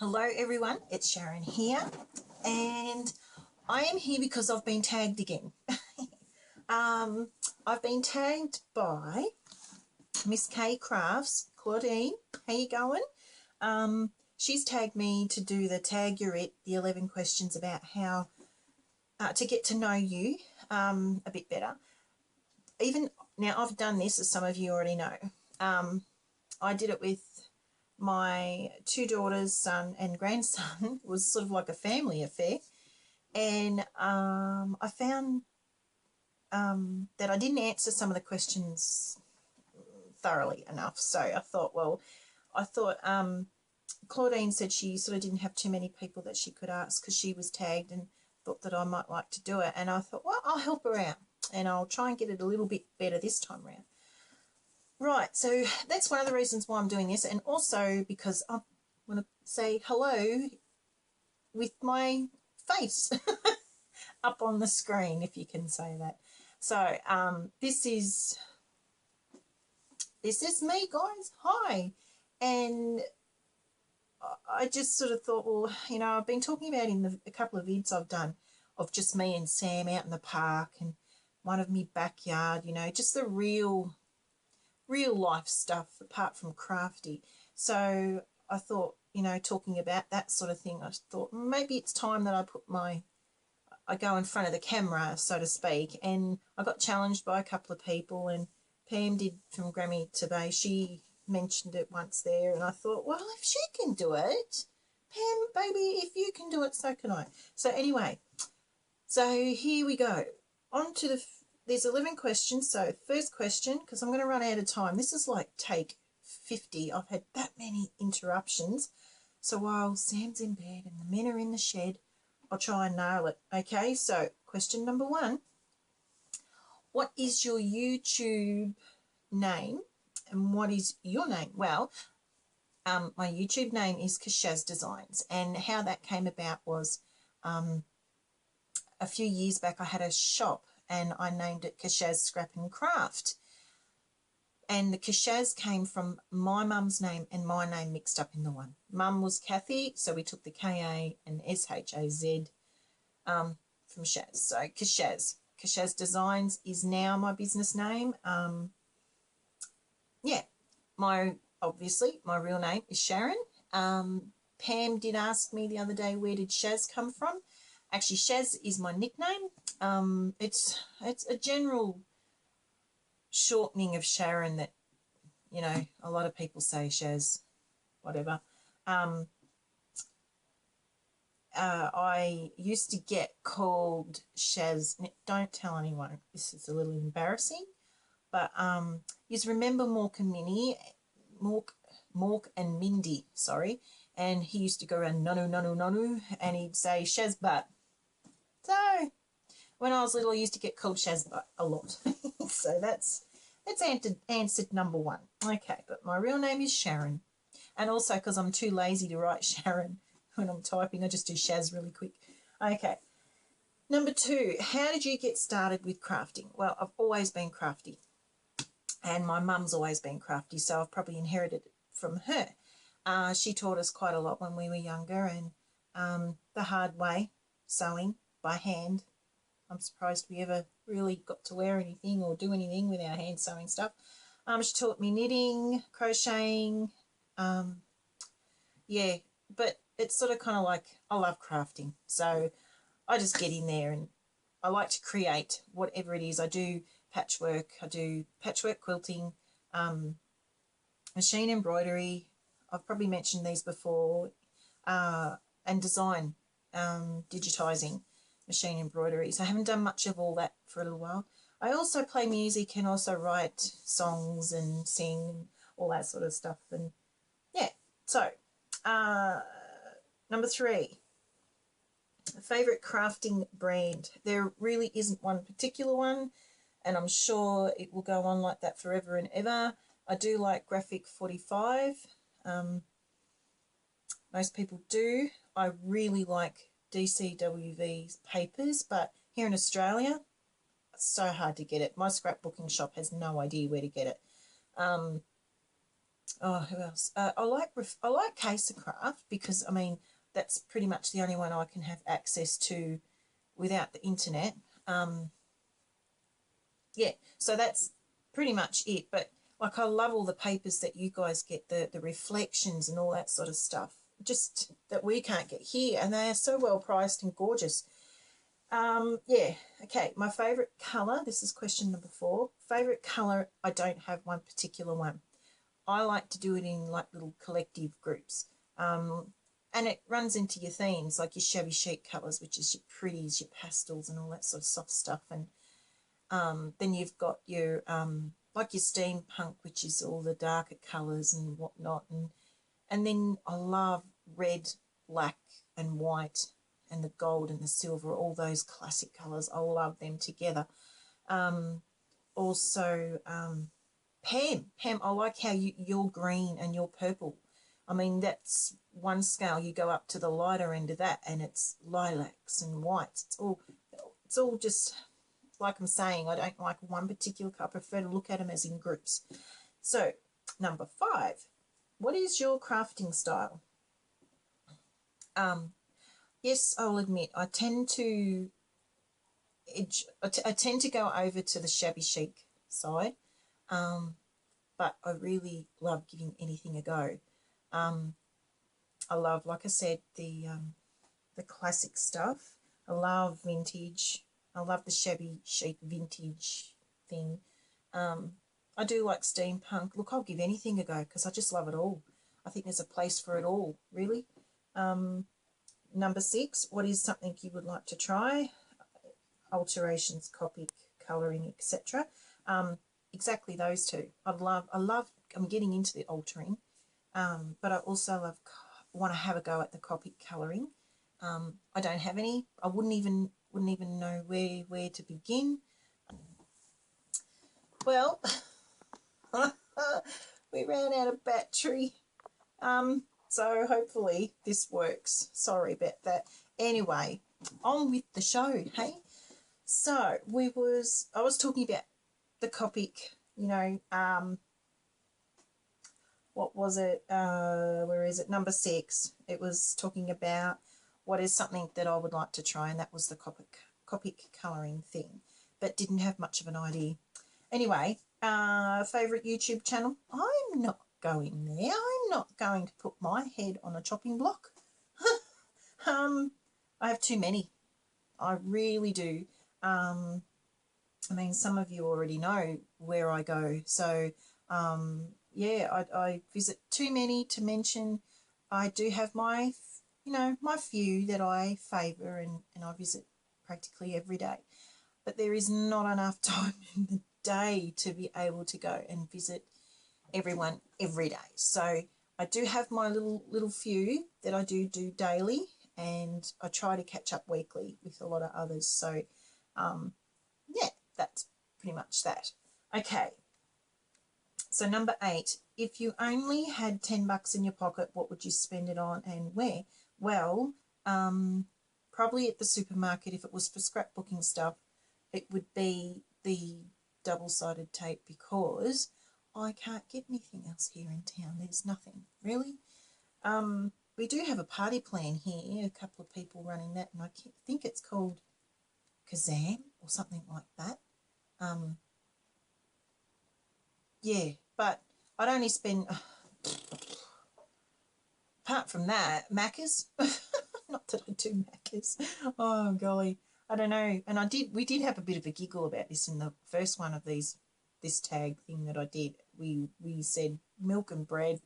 Hello everyone, it's Sharon here, and I am here because I've been tagged again. I've been tagged by Miss K Crafts, Claudene. How you going? She's tagged me to do the Tag You're It, the 11 questions about how to get to know you a bit better. Even now, I've done this, as some of you already know. I did it with my two daughters, son and grandson. It was sort of like a family affair, and I found that I didn't answer some of the questions thoroughly enough. So I thought, Claudine said she sort of didn't have too many people that she could ask because she was tagged, and thought that I might like to do it. And I thought, well, I'll help her out and I'll try and get it a little bit better this time around. Right, so that's one of the reasons why I'm doing this, and also because I want to say hello with my face up on the screen, if you can say that. So this is me, guys. Hi. And I just sort of thought, well, you know, I've been talking about in a couple of vids I've done of just me and Sam out in the park and one of me backyard, you know, just the real life stuff apart from crafty. So I thought, you know, talking about that sort of thing, I thought maybe it's time that I go in front of the camera, so to speak. And I got challenged by a couple of people, and Pam did from Grammy today. She mentioned it once there, and I thought, well, if she can do it, Pam, baby, if you can do it, so can I. So anyway, so here we go. On to there's 11 questions. So first question, because I'm going to run out of time. This is like take 50. I've had that many interruptions. So while Sam's in bed and the men are in the shed, I'll try and nail it. Okay, so question number 1. What is your YouTube name and what is your name? Well, my YouTube name is Shaz Designs, and how that came about was a few years back I had a shop and I named it Shaz Scrap and Craft. And the Shaz came from my mum's name and my name mixed up in the one. Mum was Kathy, so we took the K-A and S-H-A-Z from Shaz. So Shaz. Shaz Designs is now my business name. Yeah, obviously my real name is Sharon. Pam did ask me the other day, where did Shaz come from? Actually, Shaz is my nickname. It's a general shortening of Sharon that, you know, a lot of people say Shaz, whatever. I used to get called Shaz. Don't tell anyone. This is a little embarrassing. But you remember Mork and Mindy, sorry. And he used to go around nanu, nanu, nanu, and he'd say Shaz butt. So when I was little, I used to get called Shaz butt a lot. So that's answered number 1. Okay, but my real name is Sharon. And also because I'm too lazy to write Sharon when I'm typing, I just do Shaz really quick. Okay. Number 2, how did you get started with crafting? Well, I've always been crafty. And my mum's always been crafty, so I've probably inherited it from her. She taught us quite a lot when we were younger, and the hard way, sewing by hand. I'm surprised we ever really got to wear anything or do anything with our hand sewing stuff. She taught me knitting, crocheting, yeah, but it's sort of kind of like I love crafting, so I just get in there and I like to create whatever it is. I do patchwork, quilting, machine embroidery. I've probably mentioned these before, and design, digitising, machine embroidery. So I haven't done much of all that for a little while. I also play music and also write songs and sing and all that sort of stuff. And yeah, so number 3. Favourite crafting brand. There really isn't one particular one, and I'm sure it will go on like that forever and ever. I do like Graphic 45. Most people do. I really like DCWV's papers, but here in Australia, it's so hard to get it. My scrapbooking shop has no idea where to get it. Oh, who else? I like Casercraft because I mean that's pretty much the only one I can have access to without the internet. Um, yeah, so that's pretty much it. But like I love all the papers that you guys get, the reflections and all that sort of stuff, just that we can't get here, and they are so well priced and gorgeous. Yeah, okay. My favourite colour. This is question number 4. Favourite colour. I don't have one particular one. I like to do it in like little collective groups. And it runs into your themes, like your shabby chic colours, which is your pretties, your pastels, and all that sort of soft stuff. And then you've got your like your steampunk, which is all the darker colours and whatnot. And then I love red, black, and white, and the gold and the silver, all those classic colours. I love them together. Also, Pam, I like how you're green and you're purple. I mean, that's one scale. You go up to the lighter end of that, and it's lilacs and whites. It's all just like I'm saying. I don't like one particular color. I prefer to look at them as in groups. So, number 5. What is your crafting style? Yes, I'll admit I tend to go over to the shabby chic side, but I really love giving anything a go. I love, like I said, the classic stuff. I love vintage. I love the shabby chic vintage thing. I do like steampunk. Look, I'll give anything a go because I just love it all. I think there's a place for it all, really. Number 6, what is something you would like to try? Alterations, copy, colouring, etc. Exactly those two. I'm getting into the altering, but I also want to have a go at the copy colouring. I don't have any. I wouldn't even know where to begin. Well, we ran out of battery. So hopefully this works. Sorry about that. Anyway, on with the show, hey? So I was talking about the Copic, what was it? Where is it? Number 6. It was talking about what is something that I would like to try, and that was the Copic colouring thing, but didn't have much of an idea. Anyway, favourite YouTube channel? I'm not going there. I'm not going to put my head on a chopping block. I have too many. I really do. I mean, some of you already know where I go. So, yeah, I visit too many to mention. I do have my few that I favour and I visit practically every day. But there is not enough time in the day to be able to go and visit everyone every day. So I do have my little few that I do daily, and I try to catch up weekly with a lot of others. So, yeah, that's pretty much that. Okay, so number 8, if you only had $10 in your pocket, what would you spend it on and where? Well, probably at the supermarket. If it was for scrapbooking stuff, it would be the double-sided tape, because I can't get anything else here in town. There's nothing, really. We do have a party plan here, a couple of people running that, and I think it's called Kazam or something like that. Yeah, but I'd only spend, apart from that, Macca's. Not that I do Macca's. Oh, golly. I don't know. And we did have a bit of a giggle about this in the first one of this tag thing that I did. We said milk and bread.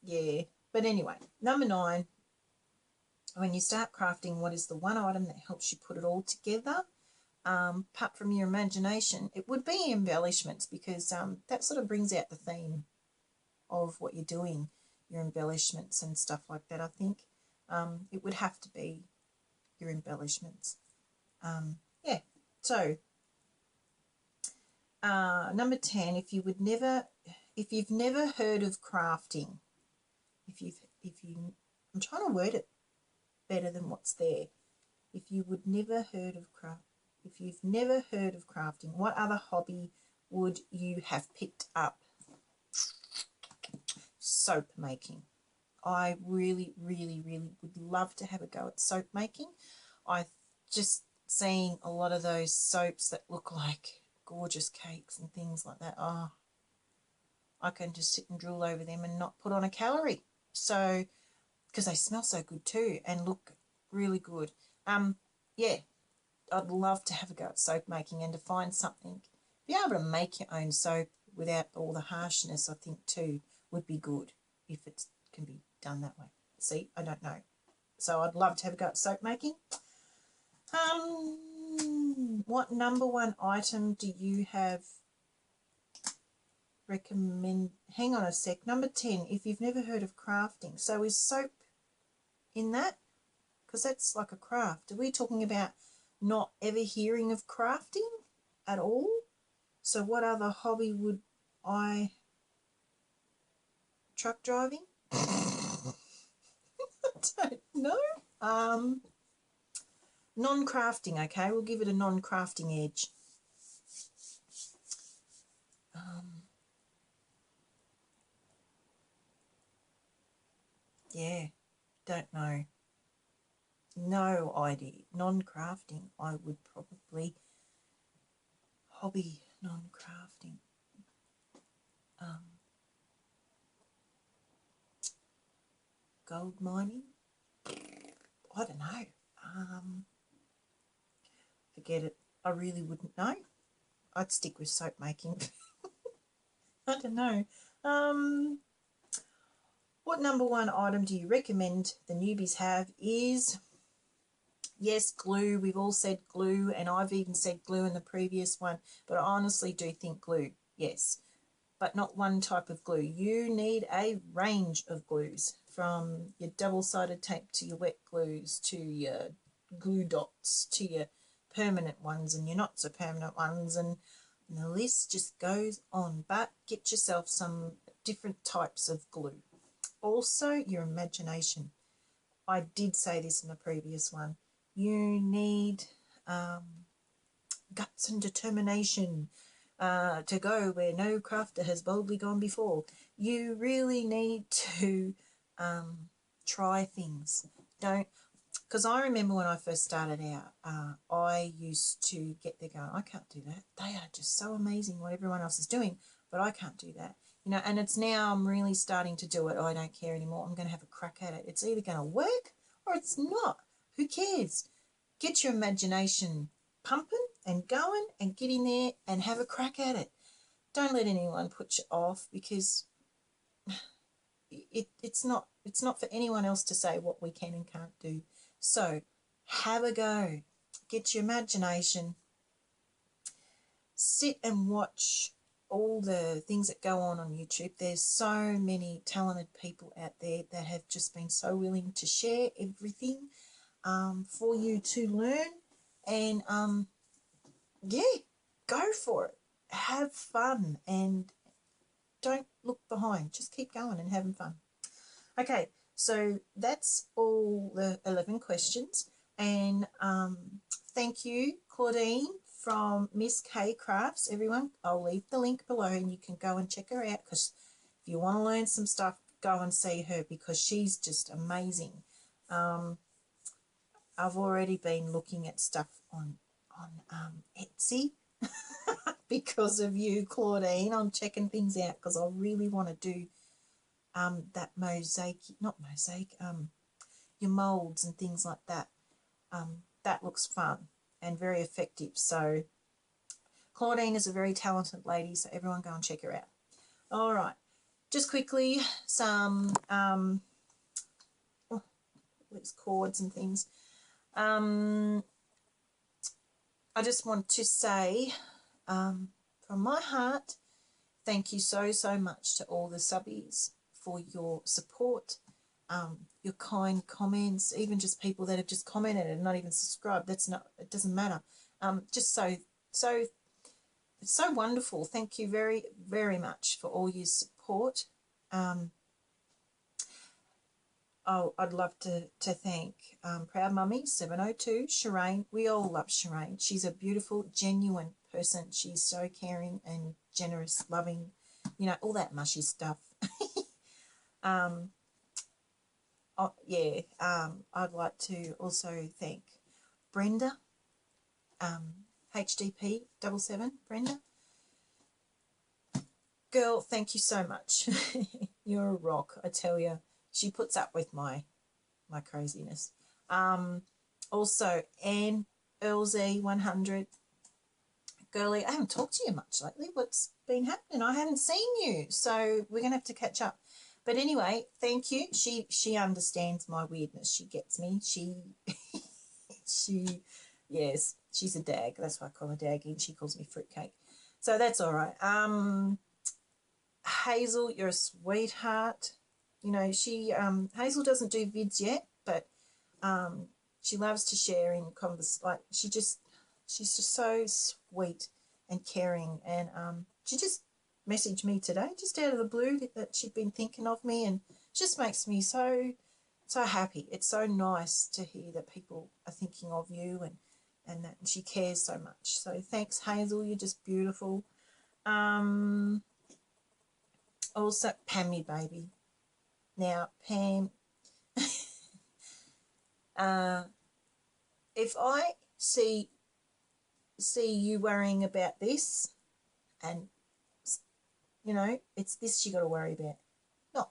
Yeah. But anyway, number 9, when you start crafting, what is the one item that helps you put it all together? Apart from your imagination, it would be embellishments, because that sort of brings out the theme of what you're doing, your embellishments and stuff like that. I think it would have to be your embellishments. Yeah. So number 10, if you've never heard of crafting, I'm trying to word it better than what's there. If you've never heard of crafting, what other hobby would you have picked up? soap making. I really, really, really would love to have a go at soap making. I just seeing a lot of those soaps that look like gorgeous cakes and things like that. Oh, I can just sit and drool over them and not put on a calorie. So, because they smell so good too and look really good. Yeah, I'd love to have a go at soap making and to find something. Be able to make your own soap without all the harshness, I think, too, would be good if it can be done that way. See, I don't know. So I'd love to have a go at soap making. What number one item do you have recommend? Hang on a sec. Number 10, if you've never heard of crafting. So is soap in that? Because that's like a craft. Are we talking about not ever hearing of crafting at all? So what other hobby would I... Truck driving? I don't know. Non-crafting, okay? We'll give it a non-crafting edge. Yeah, don't know. No idea. Non-crafting, I would probably... Hobby, non-crafting. Gold mining? I don't know. Forget it. I really wouldn't know. I'd stick with soap making. I don't know. What number one item do you recommend the newbies have is, yes, glue. We've all said glue, and I've even said glue in the previous one, but I honestly do think glue, yes, but not one type of glue. You need a range of glues, from your double-sided tape to your wet glues to your glue dots to your permanent ones and your not so permanent ones, and the list just goes on. But get yourself some different types of glue. Also, your imagination. I did say this in the previous one. You need guts and determination to go where no crafter has boldly gone before. You really need to try things. Don't, because I remember when I first started out, I used to get there going, I can't do that. They are just so amazing what everyone else is doing, but I can't do that. You know, and it's now I'm really starting to do it. I don't care anymore. I'm going to have a crack at it. It's either going to work or it's not. Who cares? Get your imagination pumping and going and get in there and have a crack at it. Don't let anyone put you off, because it's not for anyone else to say what we can and can't do. So have a go. Get your imagination. Sit and watch all the things that go on YouTube. There's so many talented people out there that have just been so willing to share everything for you to learn. And yeah, go for it. Have fun and don't look behind. Just keep going and having fun. Okay, so that's all the 11 questions. And thank you, Claudine from Miss K Crafts. Everyone, I'll leave the link below and you can go and check her out, because if you want to learn some stuff, go and see her, because she's just amazing. I've already been looking at stuff on Etsy because of you, Claudine. I'm checking things out because I really want to do that mosaic, not mosaic, your moulds and things like that. That looks fun and very effective. So Claudine is a very talented lady, so everyone go and check her out. All right, just quickly, some these cords and things. I just want to say from my heart, thank you so much to all the subbies for your support, your kind comments, even just people that have just commented and not even subscribed. That's not, it doesn't matter. Just it's so wonderful. Thank you very much for all your support. I'd love to thank Proud Mummy 702, Shireen. We all love Shireen. She's a beautiful, genuine person. She's so caring and generous, loving, you know, all that mushy stuff. I'd like to also thank Brenda, HDP 77, Brenda. Girl, thank you so much. You're a rock, I tell you. She puts up with my craziness. Also, Anne LZ 100. Girlie, I haven't talked to you much lately. What's been happening? I haven't seen you, so we're going to have to catch up. But anyway, thank you. She understands my weirdness. She gets me. Yes, she's a dag. That's why I call her Daggy, and she calls me fruitcake. So that's all right. Hazel, you're a sweetheart. You know, Hazel doesn't do vids yet, but she loves to share in like she's just so sweet and caring, and she just messaged me today just out of the blue that she'd been thinking of me, and it just makes me so happy. It's so nice to hear that people are thinking of you, and that she cares so much. So thanks, Hazel, you're just beautiful. Also, Pammy baby. Now, Pam, if I see you worrying about this, and, you know, it's this you got to worry about. No,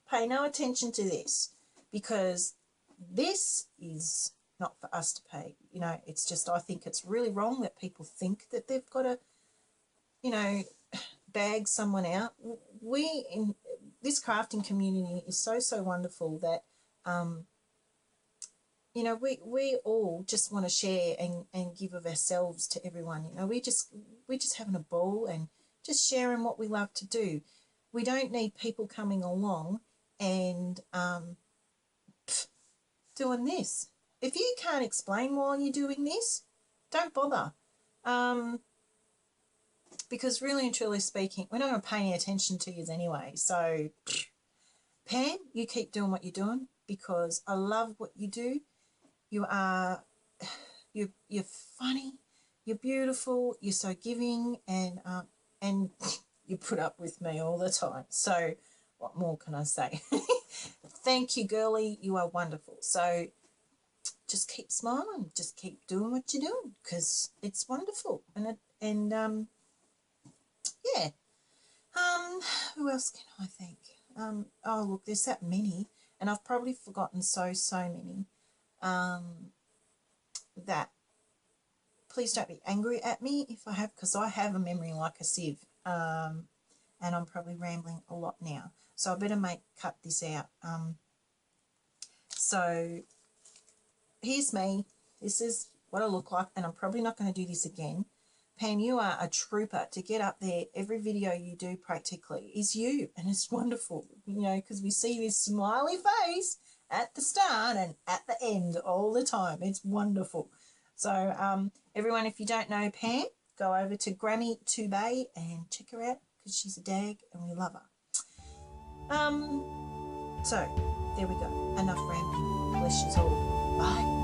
pay no attention to this, because this is not for us to pay. You know, it's just, I think it's really wrong that people think that they've got to, you know, bag someone out. We in this crafting community is so wonderful that you know, we all just want to share and give of ourselves to everyone. You know, we're just having a ball and just sharing what we love to do. We don't need people coming along and doing this. If you can't explain why you're doing this, don't bother. Because really and truly speaking, we're not going to pay any attention to you anyway. So, Pam, you keep doing what you're doing, because I love what you do. You're funny, you're beautiful, you're so giving, and you put up with me all the time. So what more can I say? Thank you, girlie. You are wonderful. So just keep smiling, just keep doing what you're doing, because it's wonderful. Yeah. Who else can I thank? Oh, look, there's that many, and I've probably forgotten so many. That please don't be angry at me if I have, because I have a memory like a sieve, and I'm probably rambling a lot now, so I better cut this out. So here's me. This is what I look like, and I'm probably not going to do this again. Pam, you are a trooper. To get up there, every video you do practically is you, and it's wonderful, you know, because we see this smiley face at the start and at the end all the time. It's wonderful. So everyone, if you don't know Pam, go over to Grammy Toubé and check her out, because she's a dag and we love her. So there we go. Enough rambling. Bless you all. Bye.